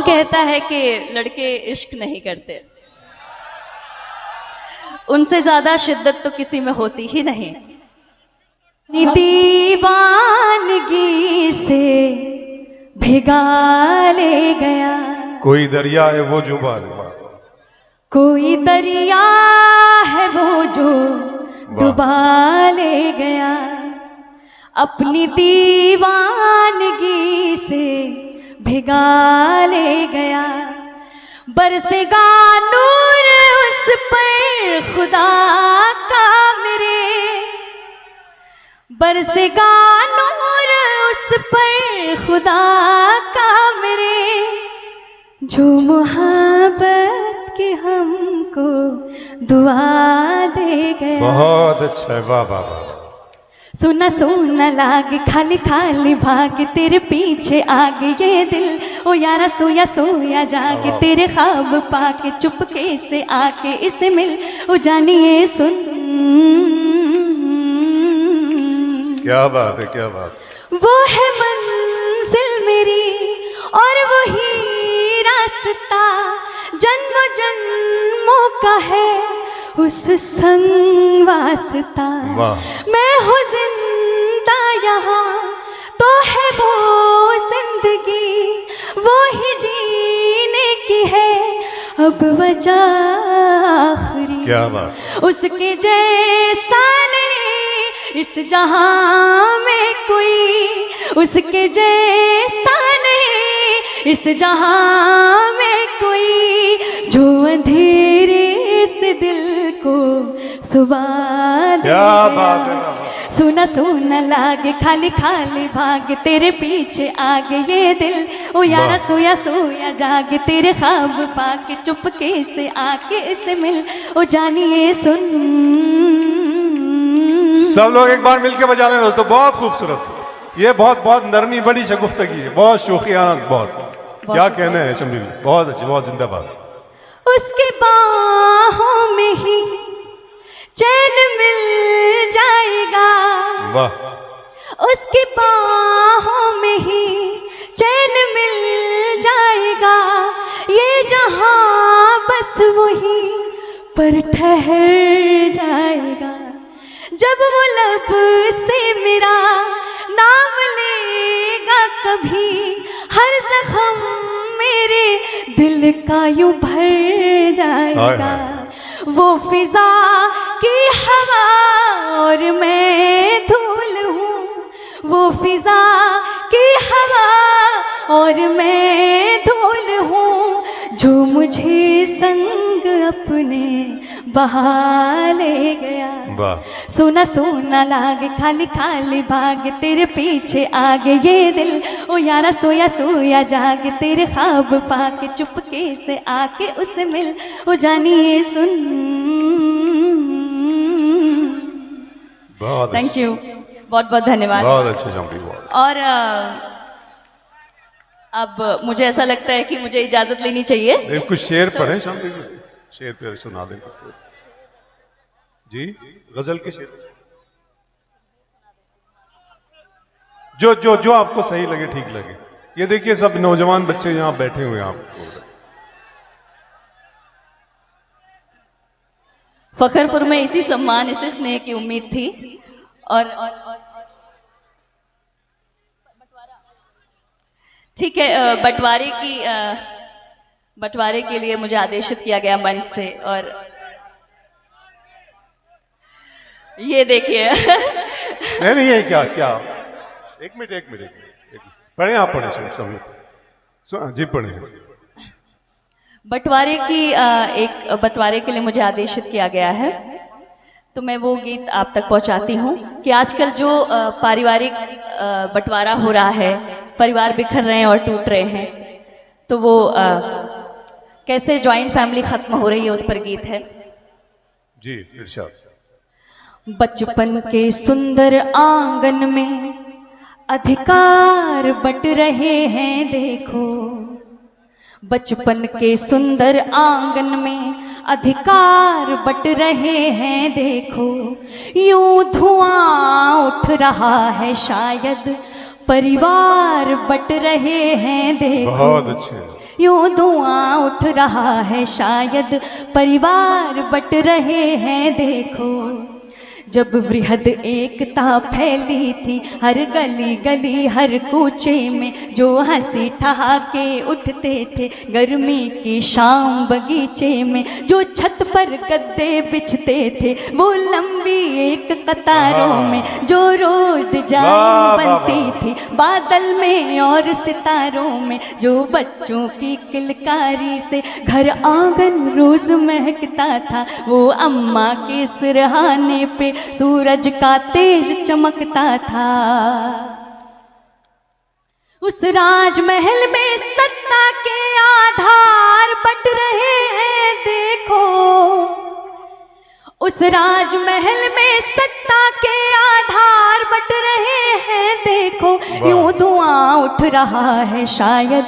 कौन कहता है कि लड़के इश्क नहीं करते? उनसे ज्यादा शिद्दत तो किसी में होती ही नहीं। दीवानगी से भिगा ले गया कोई दरिया है वो जो कोई दरिया है वो जो डुबा ले गया। अपनी दीवानगी से भिगा ले गया। बरसेगा नूर उस पर खुदा का मेरे, बरसेगा नूर उस पर खुदा का मेरे, जो मोहब्बत की हमको दुआ दे गया। बहुत अच्छा है, वाह वाह वाह। सुना सुना लागे खाली खाली भाग तेरे पीछे आगे ये दिल, ओ यारा सोया सोया जागे तेरे ख्वाब पाके चुपके से आके इसे मिल, ओ जानिए सुन। क्या बात है, क्या बात। वो है मंजिल मेरी और वही रास्ता जन्म जन्मों का है उस संग वास्ता। मैं हूँ जिंदा यहाँ तो है वो जिंदगी, वो ही जीने की है अब वजह आखिरी। क्या बात। उसके जैसा नहीं इस जहां में कोई, उसके जैसा नहीं इस जहां में कोई, जो अंधेरे से दिल को सुबह दे। क्या बात है। सुना सुना लागे खाली खाली भाग तेरे पीछे आगे ये दिल, ओ यारा सोया सोया जागे तेरे ख्वाब पाके चुपके से आके इसे मिल, ओ जानिए सुन। सब लोग एक बार मिलके बजा लें दोस्तों, बहुत खूबसूरत। ये बहुत बहुत नरमी बड़ी शगुफ्तगी है, बहुत शोखियाना, बहुत क्या कहना है शम्मी जी, बहुत अच्छी, बहुत जिंदाबाद। उसके बाहों में ही चैन मिल जाएगा, वाह। उसकी बाहों में ही चैन मिल जाएगा, ये जहां बस वही पर ठहर जाएगा। जब वो लब से मेरा नाम लेगा कभी, हर जख्म मेरे दिल का यूं भर जाएगा। वो फिजा की हवा और मैं धूल हूँ, वो फिजा की हवा और मैं धूल हूँ, जो मुझे संग अपने बहा ले गया। सोना सोना लागे खाली खाली भाग तेरे पीछे आगे ये दिल, ओ यारा सोया सोया जागे तेरे ख्वाब पाके चुपके से आके उसे मिल, ओ जानिए सुन। थैंक यू, बहुत बहुत धन्यवाद। बहुत अच्छे। और अब मुझे ऐसा लगता है कि मुझे इजाजत लेनी चाहिए। कुछ शेर पढ़े शांति, शेर पे सुना दें जी, गजल के शेर जो जो जो आपको सही लगे, ठीक लगे। ये देखिए सब नौजवान बच्चे यहाँ बैठे हुए हैं आपको। फखरपुर में इसी सम्मान इसी स्नेह की उम्मीद थी। और ठीक है, बंटवारे के लिए मुझे आदेशित किया गया मंच से। और ये देखिए नहीं ये क्या क्या, एक मिनट पढ़े आप, पढ़े सब जी पढ़े। बंटवारे के लिए मुझे आदेशित किया गया है, तो मैं वो गीत आप तक पहुंचाती हूँ कि आजकल जो पारिवारिक बंटवारा हो रहा है, परिवार बिखर रहे हैं और टूट रहे हैं, तो वो कैसे जॉइंट फैमिली खत्म हो रही है उस पर गीत है जी। इरशाद। बचपन के सुंदर आंगन में अधिकार बट रहे हैं देखो, बचपन के सुंदर आंगन में अधिकार बट रहे हैं देखो, यूं धुआं उठ रहा है शायद परिवार बट रहे हैं देखो। बहुत अच्छे। यूं धुआं उठ रहा है शायद परिवार बट रहे हैं देखो। जब वृहद एकता फैली थी हर गली गली हर कूचे में, जो हंसी ठहाके उठते थे गर्मी की शाम बगीचे में, जो छत पर गद्दे बिछते थे वो लंबी एक कतारों में, जो रोज डिजाइन बनती थी बादल में और सितारों में, जो बच्चों की किलकारी से घर आंगन रोज महकता था, वो अम्मा के सिरहाने पे सूरज का तेज चमकता था। उस राजमहल में सत्ता के आधार बट रहे हैं देखो। उस राजमहल में सत्ता के आधार बट रहे हैं देखो। यूं धुआं उठ रहा है शायद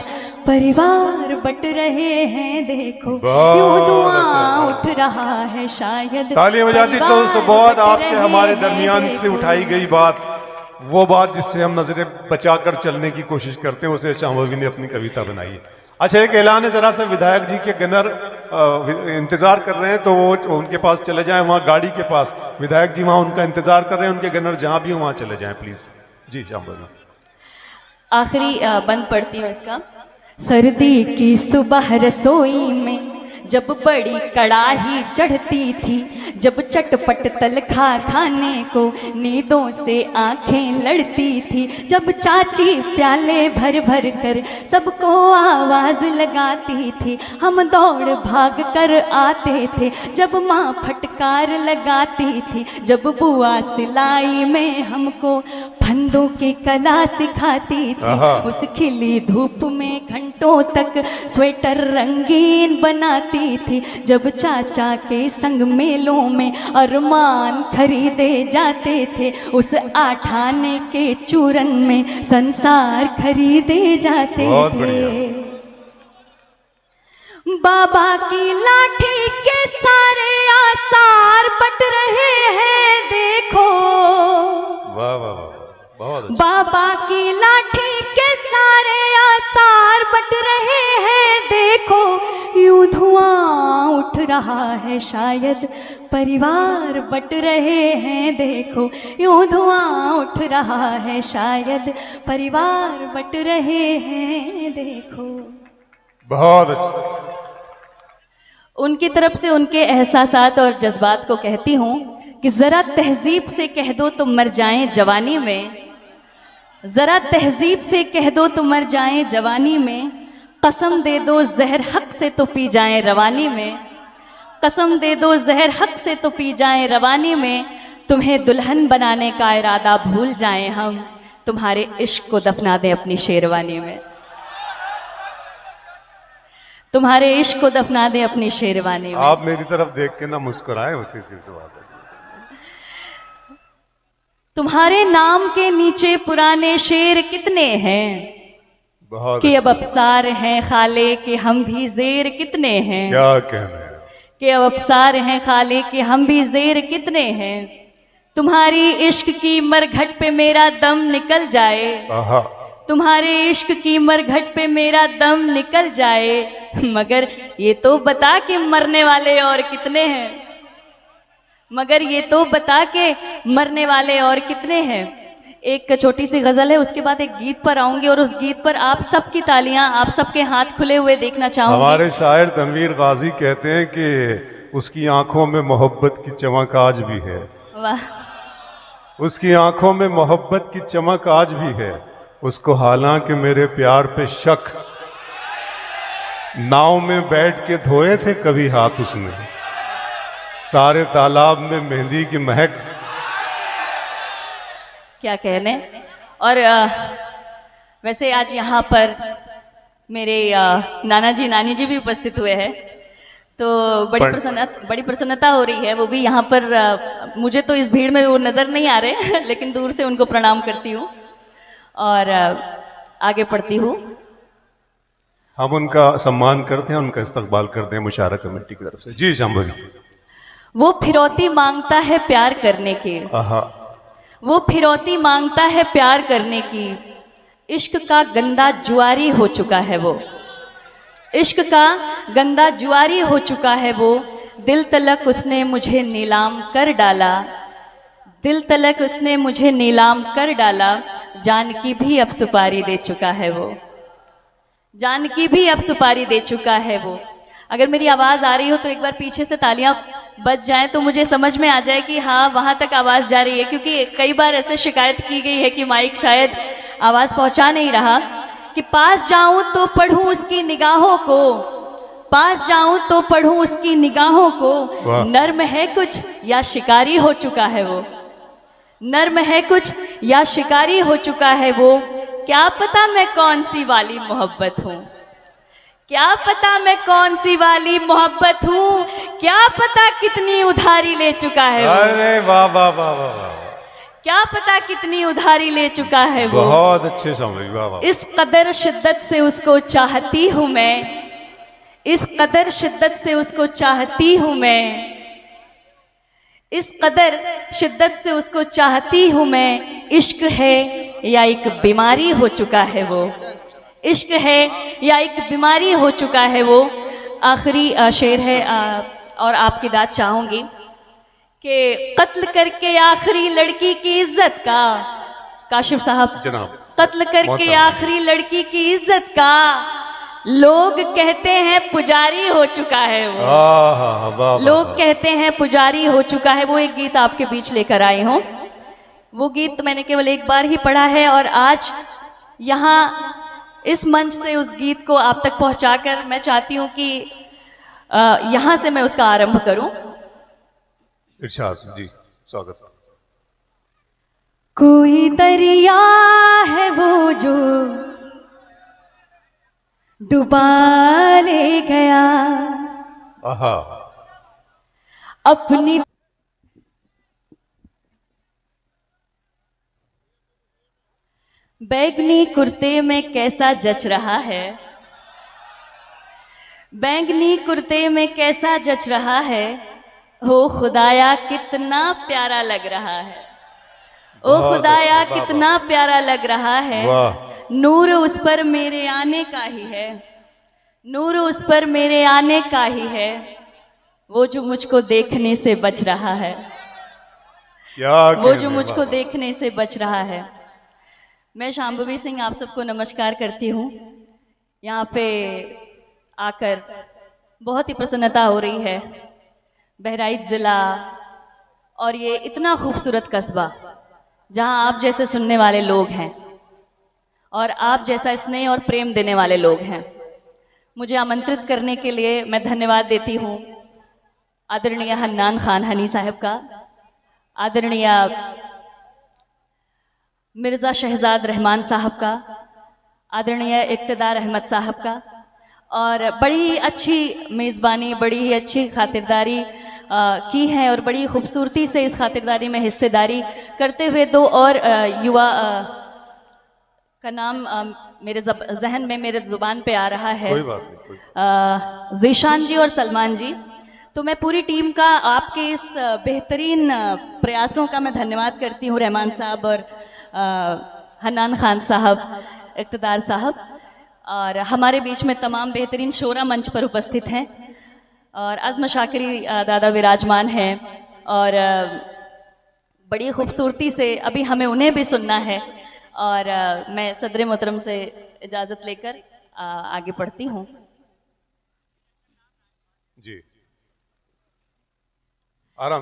परिवार बट रहे हैं देखो। यूं धुआं उठ रहा है शायद। तालियां बजाती दोस्तों, बहुत आपके हमारे दरमियान से उठाई गई बात, वो बात जिससे हम नजरें बचाकर चलने की कोशिश करते हैं, उसे शामवी ने अपनी कविता बनाई है। अच्छा, एक ऐलान है, जरा सा विधायक जी के गनर इंतजार कर रहे हैं, तो वो उनके पास चले जाएं, वहाँ गाड़ी के पास विधायक जी वहाँ उनका इंतजार कर रहे हैं, उनके गनर जहाँ भी हो वहाँ चले जाएं प्लीज। जी शामवी। आखिरी बंद पढ़ती हूँ इसका। सर्दी की सुबह रसोई में जब बड़ी कड़ाही चढ़ती थी, जब चटपट तलखा खाने को नींदों से आंखें लड़ती थी, जब चाची प्याले भर भर कर सबको आवाज लगाती थी, हम दौड़ भाग कर आते थे, जब माँ फटकार लगाती थी, जब बुआ सिलाई में हमको फंदों की कला सिखाती थी, उस खिली धूप में घंटों तक स्वेटर रंगीन बनाती थी, जब चाचा के संग मेलों में अरमान खरीदे जाते थे, उस आठाने के चूरन में संसार खरीदे जाते थे। बाबा की लाठी के सारे आसार बट रहे हैं देखो। वाह वाह वाह, बहुत अच्छा। बाबा की लाठी के सारे आसार बट रहे हैं देखो। यूं धुआं उठ रहा है शायद परिवार बट रहे हैं देखो। यूं धुआं उठ रहा है शायद परिवार बट रहे हैं देखो। बहुत अच्छा। उनकी तरफ से उनके एहसासात और जज्बात को कहती हूँ कि ज़रा तहजीब से कह दो तो मर जाएं जवानी में, ज़रा तहजीब से कह दो तो मर जाएं जवानी में, कसम दे दो जहर हक से तो पी जाएं रवानी में, कसम दे दो जहर हक से तो पी जाएं रवानी में, तुम्हें दुल्हन बनाने का इरादा भूल जाएं हम, तुम्हारे इश्क को दफना दें अपनी शेरवानी में, तुम्हारे इश्क को दफना दें अपनी शेरवानी में। आप मेरी तरफ देख के ना मुस्कुराए होती थी तो बात है। तुम्हारे नाम के नीचे पुराने शेर कितने हैं कि अब अफसार हैं खाले के हम भी जेर कितने हैं, क्या कहना है कि अब अफसार हैं खाले के हम भी जेर कितने हैं। तुम्हारी इश्क की मरघट पे मेरा दम निकल जाए, तुम्हारे इश्क की मरघट पे मेरा दम निकल जाए, मगर ये तो बता कि मरने वाले और कितने हैं, मगर ये तो बता के मरने वाले और कितने हैं। एक छोटी सी गज़ल है, उसके बाद एक गीत पर आऊंगी और उस गीत पर आप सबकी तालियां, आप सबके हाथ खुले हुए देखना चाहूंगी। हमारे शायर तनवीर गाजी कहते हैं कि उसकी आंखों में मोहब्बत की चमक आज भी है। वाह। उसकी आंखों में मोहब्बत की चमक आज भी है, उसको हालांकि मेरे प्यार पे शक, नाव में बैठ के धोए थे कभी हाथ उसने, सारे तालाब में मेहंदी की महक। क्या कहने। और वैसे आज यहाँ पर मेरे नाना जी नानी जी भी उपस्थित हुए हैं, तो बड़ी प्रसन्नता हो रही है। वो भी यहाँ पर, मुझे तो इस भीड़ में वो नज़र नहीं आ रहे लेकिन दूर से उनको प्रणाम करती हूँ और आगे पढ़ती हूँ। हम उनका सम्मान करते हैं, उनका इस्तकबाल करते हैं मुशारा कमेटी की तरफ से। जी शंभू जी। वो फिरौती मांगता है प्यार करने की, वो फिरौती मांगता है प्यार करने की, इश्क का गंदा जुआरी हो चुका है वो, इश्क का गंदा जुआरी हो चुका है वो, दिल तलक उसने मुझे नीलाम कर डाला, दिल तलक उसने मुझे नीलाम कर डाला, जानकी भी अब सुपारी दे चुका है वो, जानकी भी अब सुपारी दे चुका है वो। अगर मेरी आवाज़ आ रही हो तो एक बार पीछे से तालियां बज जाएं तो मुझे समझ में आ जाए कि हाँ वहाँ तक आवाज़ जा रही है, क्योंकि कई बार ऐसे शिकायत की गई है कि माइक शायद आवाज़ पहुँचा नहीं रहा। कि पास जाऊं तो पढ़ूं उसकी निगाहों को, पास जाऊं तो पढ़ूं उसकी निगाहों को, नर्म है कुछ या शिकारी हो चुका है वो, नर्म है कुछ या शिकारी हो चुका है वो, क्या पता मैं कौन सी वाली मोहब्बत हूँ, क्या पता मैं कौन सी वाली मोहब्बत हूँ, क्या पता कितनी उधारी ले चुका है वो। अरे वाह वाह वाह वाह वाह, क्या पता कितनी उधारी ले चुका है वो। बहुत अच्छे समझ, वाह वाह। इस कदर शिद्दत से उसको चाहती हूँ मैं, इस कदर शिद्दत से उसको चाहती हूँ मैं, इस कदर शिद्दत से उसको चाहती हूँ मैं। इश्क है या एक बीमारी हो चुका है वो, इश्क है या एक बीमारी हो चुका है वो। आखिरी शेर है और आपकी दाद चाहूँगी कि कत्ल करके आखिरी लड़की की इज्जत का, काशिफ साहब जनाब, कत्ल करके आखिरी लड़की की इज्जत का, लोग कहते हैं पुजारी हो चुका है वो, लोग कहते हैं पुजारी हो चुका है वो। एक गीत आपके बीच लेकर आई हूँ, वो गीत मैंने केवल एक बार ही पढ़ा है और आज यहाँ इस मंच से उस गीत को आप तक पहुँचाकर मैं चाहती हूँ कि यहाँ से मैं उसका आरंभ करूँ। इरशाद जी, स्वागत। कोई दरिया है वो जो डुबा ले गया आहा, अपनी, बैंगनी कुर्ते में कैसा जच रहा है, बैंगनी कुर्ते में कैसा जच रहा है, हो खुदाया कितना प्यारा लग रहा है, ओ खुदाया कितना प्यारा लग रहा है। नूर उस पर मेरे आने का ही है, नूर उस पर मेरे आने का ही है, वो जो मुझको देखने से बच रहा है, वो जो मुझको देखने से बच रहा है। मैं शांभवी सिंह आप सबको नमस्कार करती हूँ। यहाँ पे आकर बहुत ही प्रसन्नता हो रही है। बहराइच ज़िला और ये इतना खूबसूरत कस्बा जहाँ आप जैसे सुनने वाले लोग हैं और आप जैसा स्नेह और प्रेम देने वाले लोग हैं, मुझे आमंत्रित करने के लिए मैं धन्यवाद देती हूँ आदरणीय हन्नान खान हनी साहब का, आदरणीय मिर्ज़ा शहजाद रहमान साहब का, आदरणीय इक़्तिदार अहमद साहब का, और बड़ी अच्छी मेज़बानी, बड़ी ही अच्छी खातिरदारी की है और बड़ी खूबसूरती से इस खातिरदारी में हिस्सेदारी करते हुए दो और युवा का नाम मेरे जहन में, मेरे ज़ुबान पे आ रहा है, ज़ीशान जी और सलमान जी। तो मैं पूरी टीम का आपके इस बेहतरीन प्रयासों का मैं धन्यवाद करती हूँ, रहमान साहब और हन्नान खान साहब, इक़्तिदार साहब, और हमारे बीच में तमाम बेहतरीन शोरा मंच पर उपस्थित हैं और अज़्म शाकिरी दादा विराजमान हैं और बड़ी खूबसूरती से अभी हमें उन्हें भी सुनना है। और मैं सदर मोहतरम से इजाज़त लेकर आगे बढ़ती हूँ जी, आराम से।